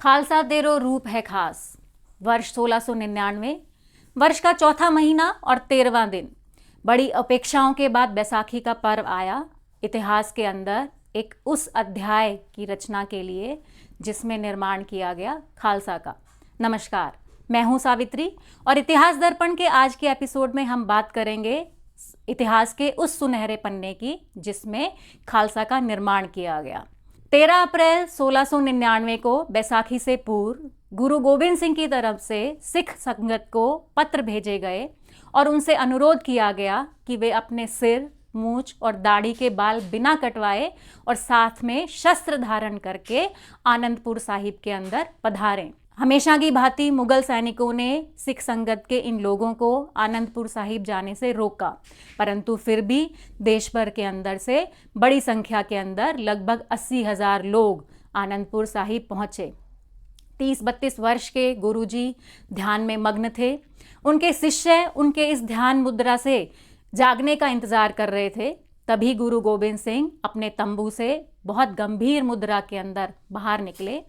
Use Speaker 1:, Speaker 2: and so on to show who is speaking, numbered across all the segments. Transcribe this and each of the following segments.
Speaker 1: खालसा तेरो रूप है खास। वर्ष 1699, वर्ष का चौथा महीना और 13वां दिन। बड़ी अपेक्षाओं के बाद बैसाखी का पर्व आया। इतिहास के अंदर एक उस अध्याय की रचना के लिए जिसमें निर्माण किया गया खालसा का। नमस्कार, मैं हूं सावित्री और इतिहास दर्पण के आज के एपिसोड में हम बात करेंगे इतिहास के उस सुनहरे पन्ने की जिसमें खालसा का निर्माण किया गया। 13 अप्रैल 1699 को बैसाखी से पूर्व गुरु गोबिंद सिंह की तरफ से सिख संगत को पत्र भेजे गए और उनसे अनुरोध किया गया कि वे अपने सिर, मूंछ और दाढ़ी के बाल बिना कटवाए और साथ में शस्त्र धारण करके आनंदपुर साहिब के अंदर पधारें। हमेशा की भांति मुगल सैनिकों ने सिख संगत के इन लोगों को आनंदपुर साहिब जाने से रोका, परंतु फिर भी देश भर के अंदर से बड़ी संख्या के अंदर लगभग 80,000 लोग आनंदपुर साहिब पहुंचे। 30-32 वर्ष के गुरुजी ध्यान में मग्न थे। उनके शिष्य उनके इस ध्यान मुद्रा से जागने का इंतजार कर रहे थे। तभी गुरु गोबिंद सिंह अपने तंबू से बहुत गंभीर मुद्रा के अंदर बाहर निकले।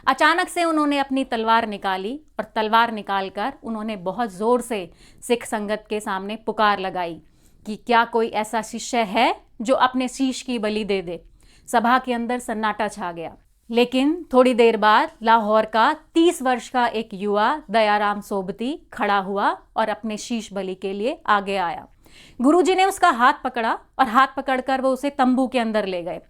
Speaker 1: अचानक से उन्होंने अपनी तलवार निकाली और तलवार निकालकर उन्होंने बहुत जोर से सिख संगत के सामने पुकार लगाई कि क्या कोई ऐसा शिष्य है जो अपने शीश की बलि दे दे। सभा के अंदर सन्नाटा छा गया। लेकिन थोड़ी देर बाद लाहौर का 30 वर्ष का एक युवा दयाराम सोबती खड़ा हुआ और अपने शीश बलि के लिए आगे आया। गुरुजी ने उसका हाथ पकड़ा और हाथ पकड़कर वो उसे तंबू के अंदर ले गए।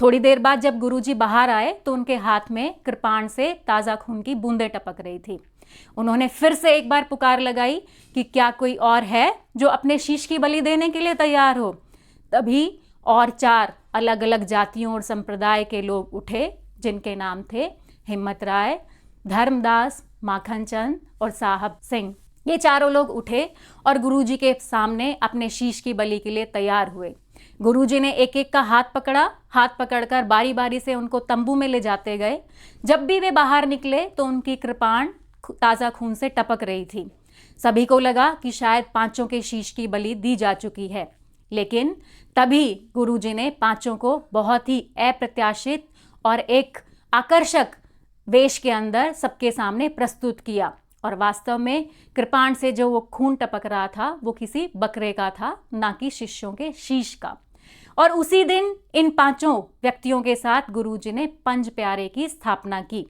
Speaker 1: थोड़ी देर बाद जब गुरुजी बाहर आए तो उनके हाथ में कृपाण से ताज़ा खून की बूंदें टपक रही थी। उन्होंने फिर से एक बार पुकार लगाई कि क्या कोई और है जो अपने शीश की बलि देने के लिए तैयार हो। तभी और 4 अलग अलग जातियों और संप्रदाय के लोग उठे जिनके नाम थे हिम्मत राय, धर्मदास, माखन चंद और साहब सिंह। ये चारों लोग उठे और गुरुजी के सामने अपने शीश की बलि के लिए तैयार हुए। गुरुजी ने एक एक का हाथ पकड़ा। हाथ पकड़कर बारी बारी से उनको तंबू में ले जाते गए। जब भी वे बाहर निकले तो उनकी कृपाण ताज़ा खून से टपक रही थी। सभी को लगा कि शायद पांचों के शीश की बलि दी जा चुकी है। लेकिन तभी गुरुजी ने पांचों को बहुत ही अप्रत्याशित और एक आकर्षक वेश के अंदर सबके सामने प्रस्तुत किया। और वास्तव में कृपाण से जो वो खून टपक रहा था वो किसी बकरे का था, ना कि शिष्यों के शीश का। और उसी दिन इन पांचों व्यक्तियों के साथ गुरुजी ने पंज प्यारे की स्थापना की।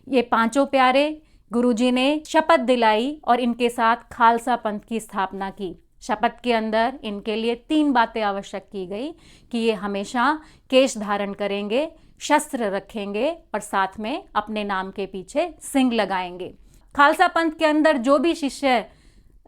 Speaker 1: ये पांचों प्यारे गुरुजी ने शपथ दिलाई और इनके साथ खालसा पंथ की स्थापना की। शपथ के अंदर इनके लिए 3 बातें आवश्यक की गई कि ये हमेशा केश धारण करेंगे, शस्त्र रखेंगे और साथ में अपने नाम के पीछे सिंह लगाएंगे। खालसा पंथ के अंदर जो भी शिष्य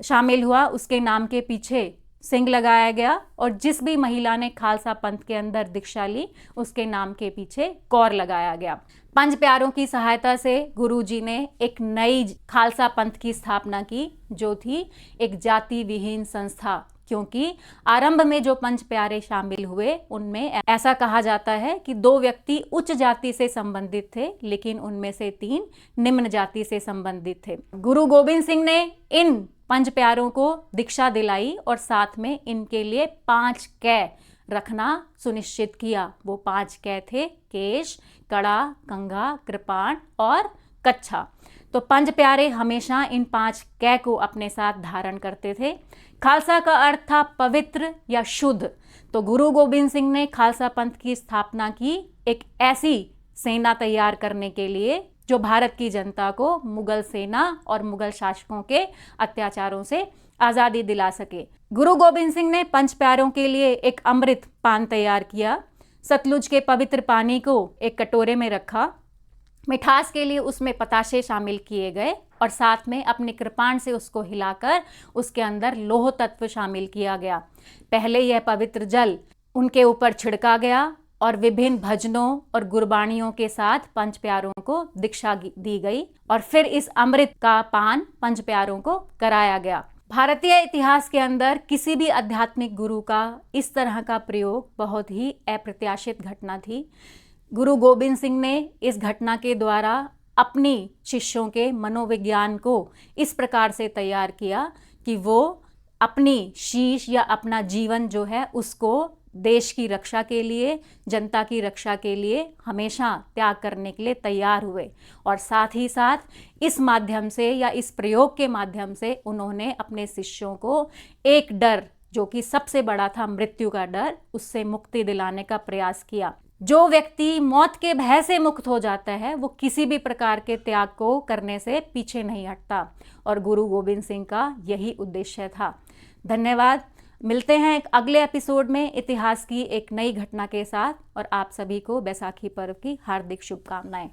Speaker 1: शामिल हुआ उसके नाम के पीछे सिंह लगाया गया और जिस भी महिला ने खालसा पंथ के अंदर दीक्षा ली उसके नाम के पीछे कौर लगाया गया। पंज प्यारों की सहायता से गुरुजी ने एक नई खालसा पंथ की स्थापना की जो थी एक जाति विहीन संस्था, क्योंकि आरंभ में जो पंच प्यारे शामिल हुए उनमें ऐसा कहा जाता है कि 2 व्यक्ति उच्च जाति से संबंधित थे लेकिन उनमें से 3 निम्न जाति से संबंधित थे। गुरु गोबिंद सिंह ने इन पंच प्यारों को दीक्षा दिलाई और साथ में इनके लिए 5 कै रखना सुनिश्चित किया। वो 5 कै थे केश, कड़ा, कंघा, कृपाण और कच्छा। तो पंज प्यारे हमेशा इन 5 कै को अपने साथ धारण करते थे। खालसा का अर्थ था पवित्र या शुद्ध। तो गुरु गोबिंद सिंह ने खालसा पंथ की स्थापना की एक ऐसी सेना तैयार करने के लिए जो भारत की जनता को मुगल सेना और मुगल शासकों के अत्याचारों से आज़ादी दिला सके। गुरु गोबिंद सिंह ने पंच प्यारों के लिए एक अमृत पान तैयार किया। सतलुज के पवित्र पानी को एक कटोरे में रखा। मिठास के लिए उसमें पताशे शामिल किए गए और साथ में अपने कृपाण से उसको हिलाकर उसके अंदर लौह तत्व शामिल किया गया। पहले यह पवित्र जल उनके ऊपर छिड़का गया और विभिन्न भजनों और गुरबाणियों के साथ पंच प्यारों को दीक्षा दी गई और फिर इस अमृत का पान पंच प्यारों को कराया गया। भारतीय इतिहास के अंदर किसी भी आध्यात्मिक गुरु का इस तरह का प्रयोग बहुत ही अप्रत्याशित घटना थी। गुरु गोबिंद सिंह ने इस घटना के द्वारा अपनी शिष्यों के मनोविज्ञान को इस प्रकार से तैयार किया कि वो अपनी शीश या अपना जीवन जो है उसको देश की रक्षा के लिए, जनता की रक्षा के लिए हमेशा त्याग करने के लिए तैयार हुए। और साथ ही साथ इस माध्यम से या इस प्रयोग के माध्यम से उन्होंने अपने शिष्यों को एक डर, जो कि सबसे बड़ा था मृत्यु का डर, उससे मुक्ति दिलाने का प्रयास किया। जो व्यक्ति मौत के भय से मुक्त हो जाता है वो किसी भी प्रकार के त्याग को करने से पीछे नहीं हटता, और गुरु गोविंद सिंह का यही उद्देश्य था। धन्यवाद। मिलते हैं एक अगले एपिसोड में इतिहास की एक नई घटना के साथ, और आप सभी को बैसाखी पर्व की हार्दिक शुभकामनाएं।